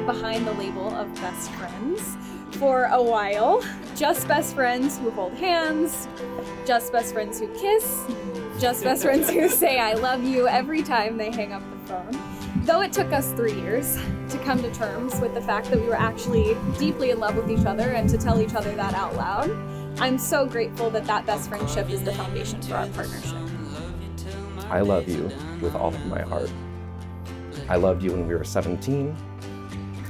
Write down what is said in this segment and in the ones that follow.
went behind the label of best friends for a while. Just best friends who hold hands, just best friends who kiss, just best friends who say I love you every time they hang up the phone. Though it took us 3 years to come to terms with the fact that we were actually deeply in love with each other and to tell each other that out loud, I'm so grateful that that best friendship is the foundation for our partnership. I love you with all of my heart. I loved you when we were 17.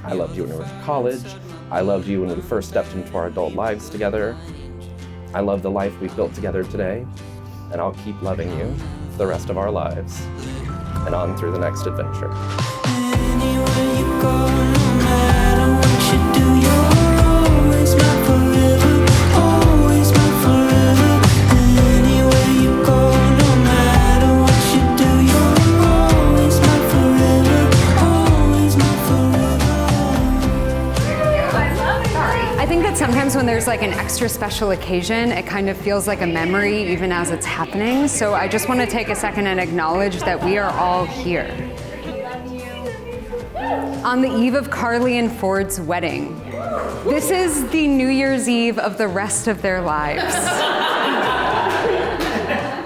I loved you when we were in college. I loved you when we first stepped into our adult lives together. I love the life we've built together today, and I'll keep loving you for the rest of our lives and on through the next adventure. Anywhere you go, no matter what you do, you're always my forever, always my forever. Anywhere you go, no matter what you do, you're always my forever, always my forever. I think that sometimes when there's like an extra special occasion, it kind of feels like a memory even as it's happening. So I just want to take a second and acknowledge that we are all here. On the eve of Karli and Ford's wedding. This is the New Year's Eve of the rest of their lives.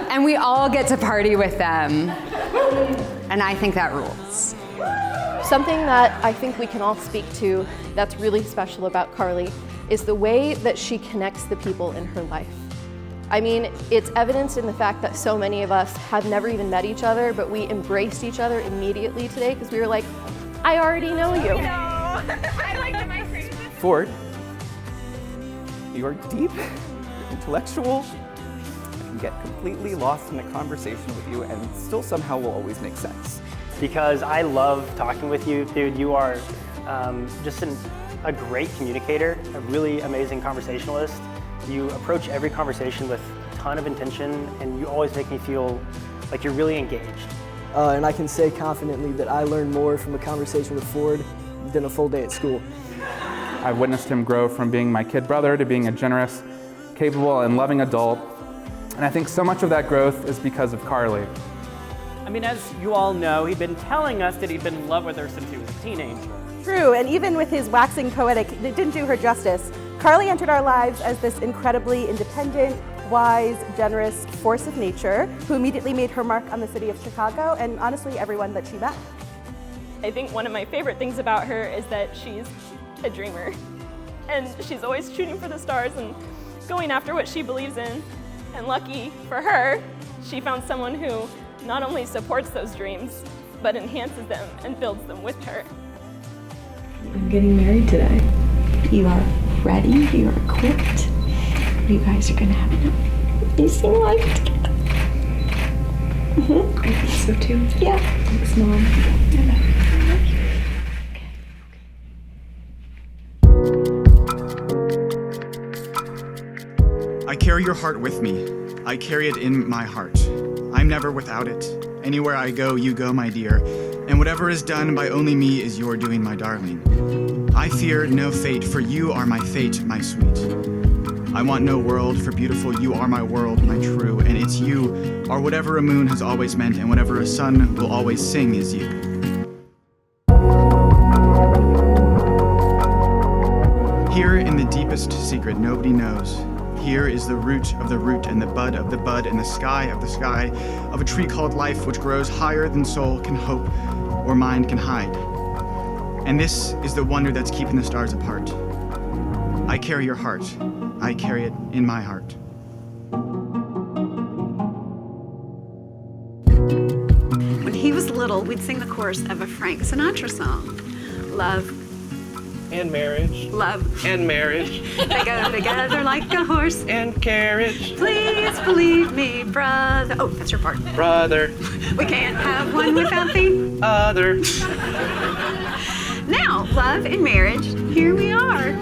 And we all get to party with them. And I think that rules. Something that I think we can all speak to that's really special about Karli is the way that she connects the people in her life. I mean, it's evidenced in the fact that so many of us have never even met each other, but we embraced each other immediately today because we were like, I already know you. I like the ice cream. Ford, you are deep, intellectual. I can get completely lost in a conversation with you and still somehow will always make sense. Because I love talking with you, dude. You are just a great communicator, a really amazing conversationalist. You approach every conversation with a ton of intention, and you always make me feel like you're really engaged. And I can say confidently that I learned more from a conversation with Ford than a full day at school. I've witnessed him grow from being my kid brother to being a generous, capable, and loving adult. And I think so much of that growth is because of Karli. I mean, as you all know, he'd been telling us that he'd been in love with her since he was a teenager. True, and even with his waxing poetic, it didn't do her justice. Karli entered our lives as this incredibly independent, wise, generous force of nature who immediately made her mark on the city of Chicago and honestly everyone that she met. I think one of my favorite things about her is that she's a dreamer. And she's always shooting for the stars and going after what she believes in. And lucky for her, she found someone who not only supports those dreams, but enhances them and builds them with her. I'm getting married today. You are ready, you are equipped. You guys are gonna have an amazing life together. I think so too. Yeah. Thanks, Mom. I carry your heart with me. I carry it in my heart. I'm never without it. Anywhere I go, you go, my dear. And whatever is done by only me is your doing, my darling. I fear no fate, for you are my fate, my sweet. I want no world, for beautiful you are my world, my true. And it's you, or whatever a moon has always meant, and whatever a sun will always sing is you. Here in the deepest secret nobody knows. Here is the root of the root and the bud of the bud and the sky of the sky of a tree called life, which grows higher than soul can hope or mind can hide. And this is the wonder that's keeping the stars apart. I carry your heart. I carry it in my heart. When he was little, we'd sing the chorus of a Frank Sinatra song. Love and marriage. Love and marriage. They go together like a horse and carriage. Please believe me, brother. Oh, that's your part. Brother. We can't have one without the other. Now, love and marriage, here we are.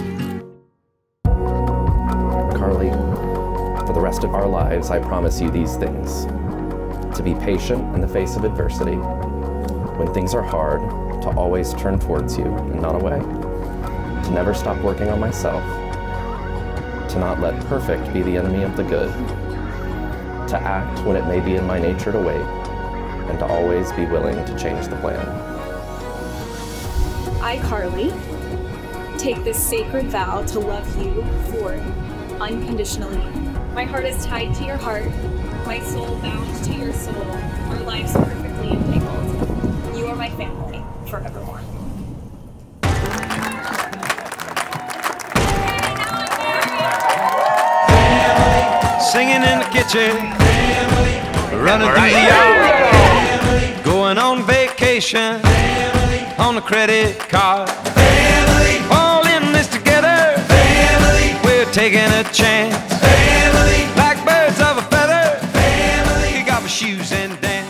Karli, for the rest of our lives, I promise you these things. To be patient in the face of adversity. When things are hard, to always turn towards you and not away. To never stop working on myself. To not let perfect be the enemy of the good. To act when it may be in my nature to wait. And to always be willing to change the plan. I, Karli, take this sacred vow to love you, Ford, unconditionally. My heart is tied to your heart, my soul bound to your soul, our lives perfectly entangled. You are my family, forevermore. Singing in the kitchen, running through the yard, going on vacation on a credit card. All in this together, we're taking a chance. Like birds of a feather, kick off our shoes and dance.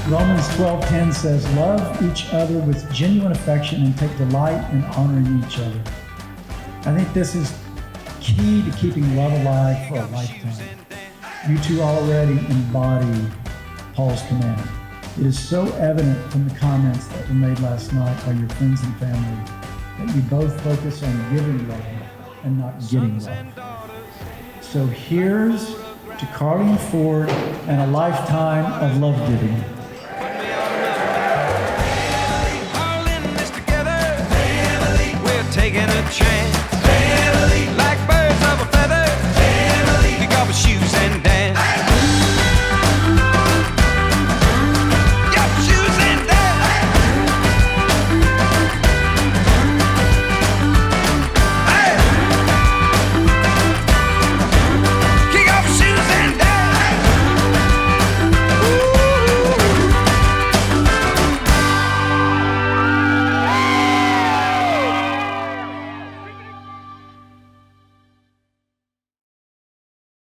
Romans 12:10 says, love each other with genuine affection and take delight in honoring each other. I think this is key to keeping love alive for a lifetime. You two already embody Paul's command. It is so evident from the comments that were made last night by your friends and family that you both focus on giving love and not getting love. So here's to Karli and Ford and a lifetime of love giving. All in this together, we're taking a chance.